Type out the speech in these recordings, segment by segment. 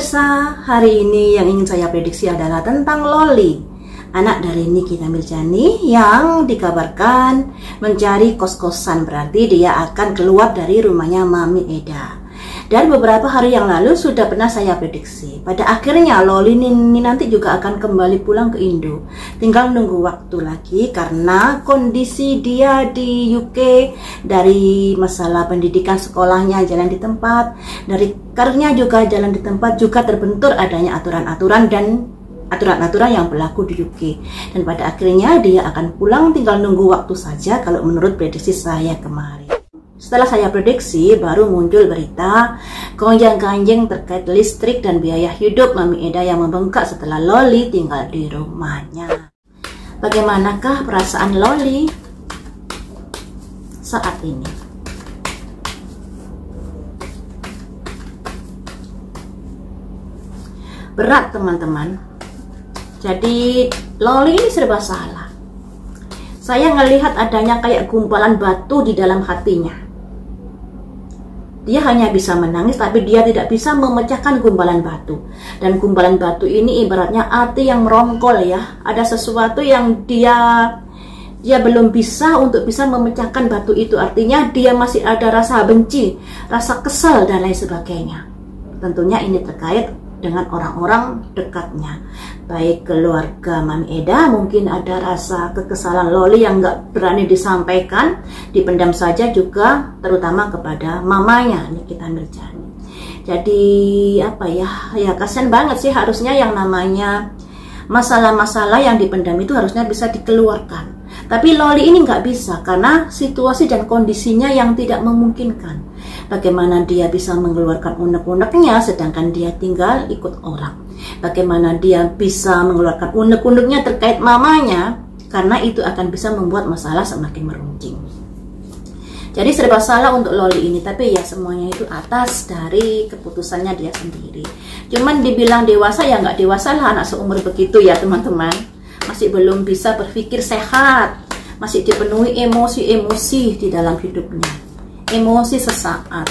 pemirsa, hari ini yang ingin saya prediksi adalah tentang Loli, anak dari Niki Mirjani yang dikabarkan mencari kos-kosan, berarti dia akan keluar dari rumahnya Mami Eda. Dan beberapa hari yang lalu sudah pernah saya prediksi, pada akhirnya Loli ini nanti juga akan kembali pulang ke Indo. Tinggal nunggu waktu lagi karena kondisi dia di UK, dari masalah pendidikan sekolahnya jalan di tempat, dari karirnya juga jalan di tempat, juga terbentur adanya aturan-aturan yang berlaku di UK. Dan pada akhirnya dia akan pulang, tinggal nunggu waktu saja kalau menurut prediksi saya kemarin. Setelah saya prediksi, baru muncul berita gonjang-ganjing terkait listrik dan biaya hidup Mami Eda yang membengkak setelah Loli tinggal di rumahnya. Bagaimanakah perasaan Loli saat ini? Berat, teman-teman. Jadi Loli ini serba salah. Saya ngelihat adanya kayak gumpalan batu di dalam hatinya. Dia hanya bisa menangis, tapi dia tidak bisa memecahkan gumpalan batu. Dan gumpalan batu ini ibaratnya hati yang merongkol ya. Ada sesuatu yang dia belum bisa untuk bisa memecahkan batu itu. Artinya dia masih ada rasa benci, rasa kesal dan lain sebagainya. Tentunya ini terkait dengan orang-orang dekatnya, baik keluarga Mami Eda. Mungkin ada rasa kekesalan Loli yang nggak berani disampaikan, dipendam saja, juga terutama kepada mamanya Niki Mirjani. Jadi apa ya kasihan banget sih. Harusnya yang namanya masalah-masalah yang dipendam itu harusnya bisa dikeluarkan, tapi Loli ini nggak bisa karena situasi dan kondisinya yang tidak memungkinkan. Bagaimana dia bisa mengeluarkan unek-uneknya sedangkan dia tinggal ikut orang? Bagaimana dia bisa mengeluarkan unek-uneknya terkait mamanya, karena itu akan bisa membuat masalah semakin meruncing. Jadi serba salah untuk Loli ini, tapi ya semuanya itu atas dari keputusannya dia sendiri. Cuman dibilang dewasa ya nggak dewasa lah, anak seumur begitu ya teman-teman. Masih belum bisa berpikir sehat, masih dipenuhi emosi-emosi di dalam hidupnya. Emosi sesaat.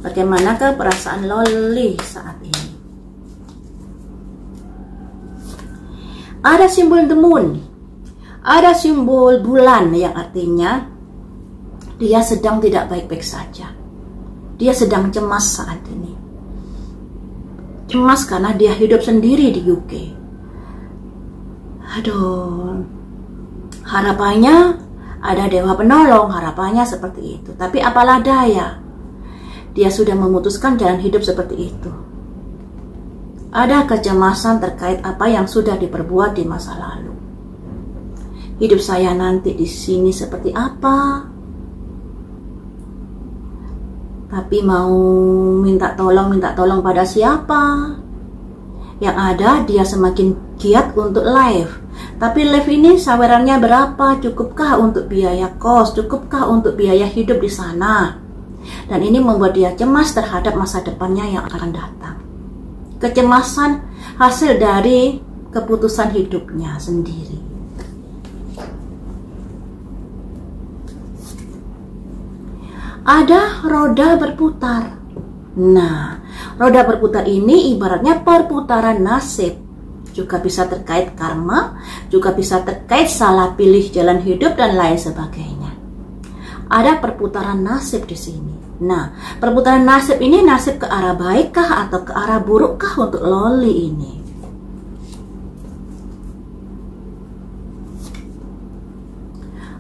Bagaimanakah perasaan Loli saat ini? Ada simbol the moon, ada simbol bulan, yang artinya dia sedang tidak baik-baik saja. Dia sedang cemas saat ini. Cemas karena dia hidup sendiri di UK. Aduh, harapannya ada dewa penolong, harapannya seperti itu. Tapi apalah daya, dia sudah memutuskan jalan hidup seperti itu. Ada kecemasan terkait apa yang sudah diperbuat di masa lalu. Hidup saya nanti di sini seperti apa? Tapi mau minta tolong pada siapa? Yang ada dia semakin giat untuk live. Tapi live ini sawerannya berapa? Cukupkah untuk biaya kos? Cukupkah untuk biaya hidup di sana? Dan ini membuat dia cemas terhadap masa depannya yang akan datang. Kecemasan hasil dari keputusan hidupnya sendiri. Ada roda berputar. Nah, roda berputar ini ibaratnya perputaran nasib. Juga bisa terkait karma, juga bisa terkait salah pilih jalan hidup dan lain sebagainya. Ada perputaran nasib di sini. Nah, perputaran nasib ini nasib ke arah baikkah atau ke arah burukkah untuk Loli ini?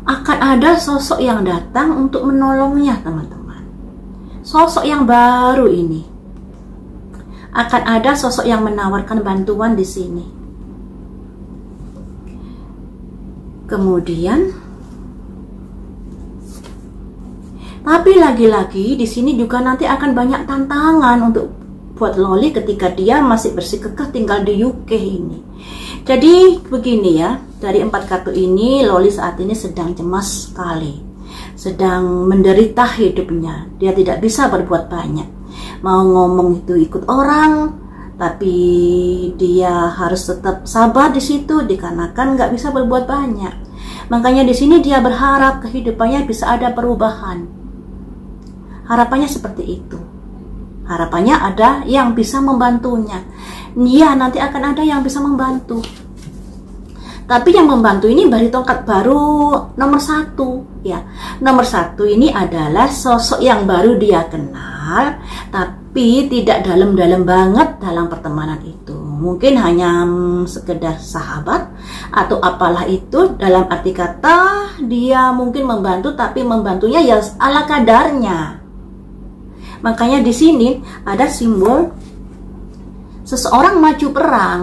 Akan ada sosok yang datang untuk menolongnya, teman-teman. Sosok yang baru ini. Akan ada sosok yang menawarkan bantuan di sini. Kemudian, tapi lagi-lagi di sini juga nanti akan banyak tantangan untuk buat Loli ketika dia masih bersikukuh tinggal di UK ini. Jadi begini ya, dari 4 kartu ini Loli saat ini sedang cemas sekali, sedang menderita hidupnya. Dia tidak bisa berbuat banyak. Mau ngomong itu ikut orang, tapi dia harus tetap sabar di situ dikarenakan nggak bisa berbuat banyak. Makanya di sini dia berharap kehidupannya bisa ada perubahan. Harapannya seperti itu. Harapannya ada yang bisa membantunya. Ya, nanti akan ada yang bisa membantu. Tapi yang membantu ini dari tongkat baru nomor 1 ya. Nomor 1 ini adalah sosok yang baru dia kenal, tapi tidak dalam-dalam banget dalam pertemanan itu. Mungkin hanya sekedar sahabat atau apalah itu, dalam arti kata dia mungkin membantu, tapi membantunya ya ala kadarnya. Makanya di sini ada simbol seseorang maju perang,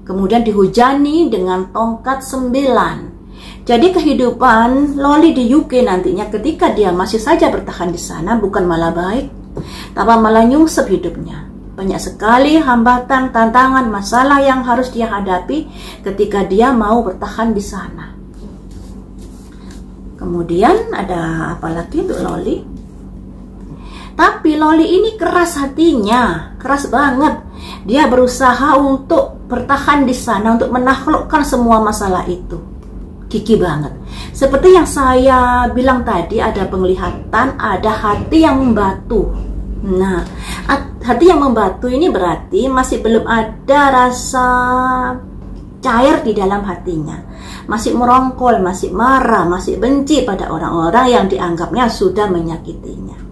kemudian dihujani dengan tongkat 9. Jadi kehidupan Loli di UK nantinya ketika dia masih saja bertahan di sana bukan malah baik, tapi malah nyungsep hidupnya. Banyak sekali hambatan, tantangan, masalah yang harus dia hadapi ketika dia mau bertahan di sana. Kemudian ada apa lagi untuk Loli? Tapi Loli ini keras hatinya, keras banget. Dia berusaha untuk bertahan di sana, untuk menaklukkan semua masalah itu. Gigih banget. Seperti yang saya bilang tadi, ada penglihatan, ada hati yang membatu. Nah, hati yang membatu ini berarti masih belum ada rasa cair di dalam hatinya. Masih merongkol, masih marah, masih benci pada orang-orang yang dianggapnya sudah menyakitinya.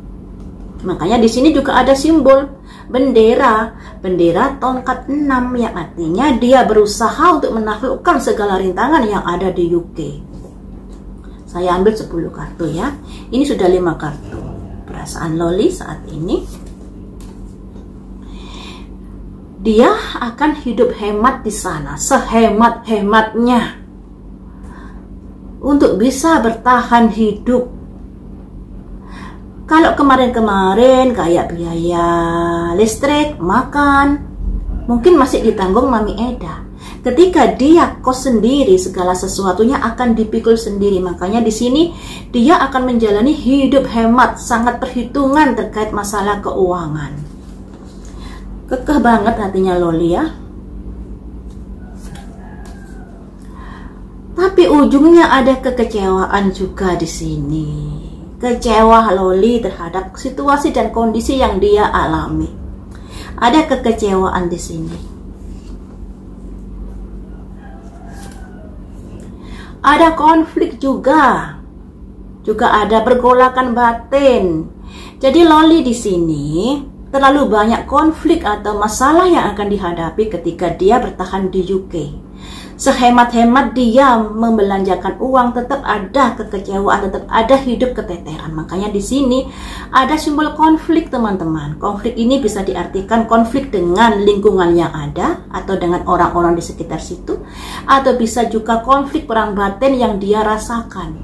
Makanya di sini juga ada simbol bendera tongkat 6 yang artinya dia berusaha untuk menaklukkan segala rintangan yang ada di UK. Saya ambil 10 kartu ya. Ini sudah 5 kartu. Perasaan Loli saat ini, dia akan hidup hemat di sana, sehemat-hematnya untuk bisa bertahan hidup. Kalau kemarin-kemarin kayak biaya listrik, makan, mungkin masih ditanggung Mami Eda. Ketika dia kos sendiri, segala sesuatunya akan dipikul sendiri. Makanya di sini dia akan menjalani hidup hemat, sangat perhitungan terkait masalah keuangan. Kekeh banget hatinya Loli ya. Tapi ujungnya ada kekecewaan juga di sini. Kecewa Loli terhadap situasi dan kondisi yang dia alami. Ada kekecewaan di sini. Ada konflik juga. Juga ada pergolakan batin. Jadi Loli di sini terlalu banyak konflik atau masalah yang akan dihadapi ketika dia bertahan di UK. Sehemat-hemat dia membelanjakan uang, tetap ada kekecewaan, tetap ada hidup keteteran. Makanya di sini ada simbol konflik, teman-teman. Konflik ini bisa diartikan konflik dengan lingkungan yang ada atau dengan orang-orang di sekitar situ, atau bisa juga konflik perang batin yang dia rasakan.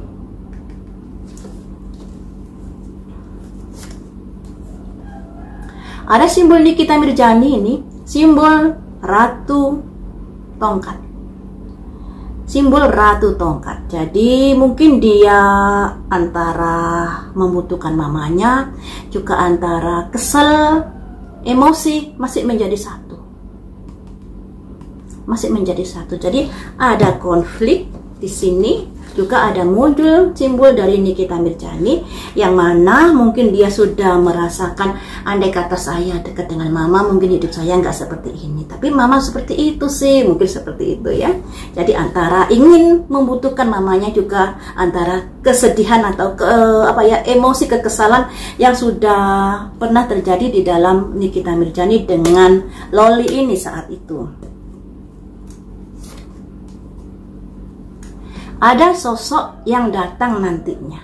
Ada simbol Nikita Mirjani ini, simbol Ratu Tongkat. Simbol Ratu Tongkat. Jadi mungkin dia antara membutuhkan mamanya, juga antara kesel, emosi, masih menjadi satu. Masih menjadi satu. Jadi ada konflik di sini. Juga ada muncul simbol dari Nikita Mirjani yang mana mungkin dia sudah merasakan, andai kata saya dekat dengan mama mungkin hidup saya nggak seperti ini, tapi mama seperti itu sih, mungkin seperti itu ya. Jadi antara ingin membutuhkan mamanya, juga antara kesedihan atau emosi kekesalan yang sudah pernah terjadi di dalam Nikita Mirjani dengan Loli ini saat itu. Ada sosok yang datang nantinya.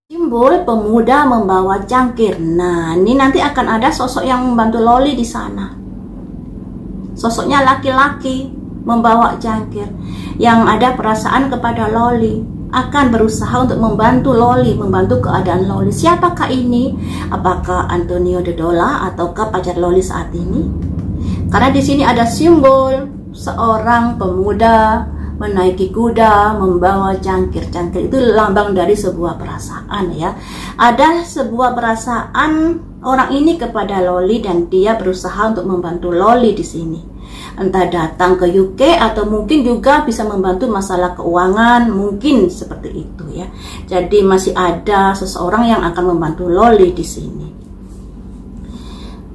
Simbol pemuda membawa cangkir. Nah, ini nanti akan ada sosok yang membantu Loli di sana. Sosoknya laki-laki membawa cangkir yang ada perasaan kepada Loli, akan berusaha untuk membantu Loli, membantu keadaan Loli. Siapakah ini? Apakah Antonio Dodola ataukah pacar Loli saat ini? Karena di sini ada simbol seorang pemuda menaiki kuda membawa cangkir. Cangkir itu lambang dari sebuah perasaan ya. Ada sebuah perasaan orang ini kepada Loli dan dia berusaha untuk membantu Loli di sini. Entah datang ke UK atau mungkin juga bisa membantu masalah keuangan, mungkin seperti itu ya. Jadi masih ada seseorang yang akan membantu Loli di sini.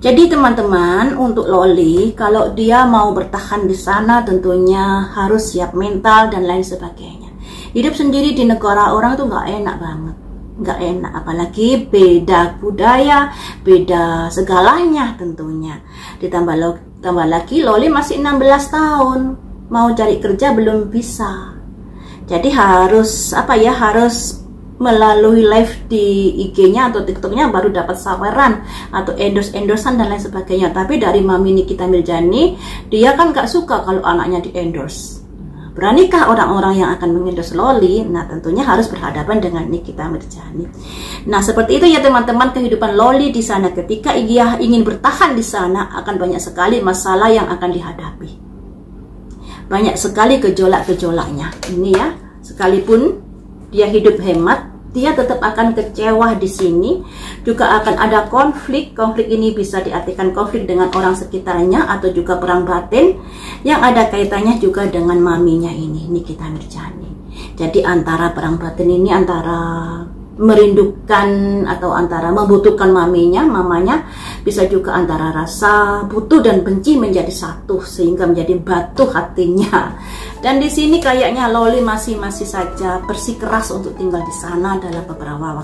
Jadi teman-teman, untuk Loli, kalau dia mau bertahan di sana tentunya harus siap mental dan lain sebagainya. Hidup sendiri di negara orang itu nggak enak banget. Nggak enak, apalagi beda budaya, beda segalanya tentunya. Ditambah lagi Loli masih 16 tahun, mau cari kerja belum bisa. Jadi harus harus melalui live di IG-nya atau TikTok-nya baru dapat saweran atau endorse-endorsean dan lain sebagainya. Tapi dari Mami Nikita Mirzani, dia kan gak suka kalau anaknya di-endorse. Beranikah orang-orang yang akan mengendorse Loli? Nah, tentunya harus berhadapan dengan Nikita Mirzani. Nah, seperti itu ya teman-teman, kehidupan Loli di sana. Ketika ia ingin bertahan di sana, akan banyak sekali masalah yang akan dihadapi. Banyak sekali gejolak-gejolaknya. Ini ya, sekalipun dia hidup hemat, dia tetap akan kecewa di sini. Juga akan ada konflik. Konflik ini bisa diartikan konflik dengan orang sekitarnya atau juga perang batin yang ada kaitannya juga dengan maminya ini, Nikita Mirzani. Jadi antara perang batin ini antara merindukan atau antara membutuhkan mamanya, bisa juga antara rasa butuh dan benci menjadi satu sehingga menjadi batu hatinya. Dan di sini kayaknya Loli masih saja bersikeras untuk tinggal di sana dalam beberapa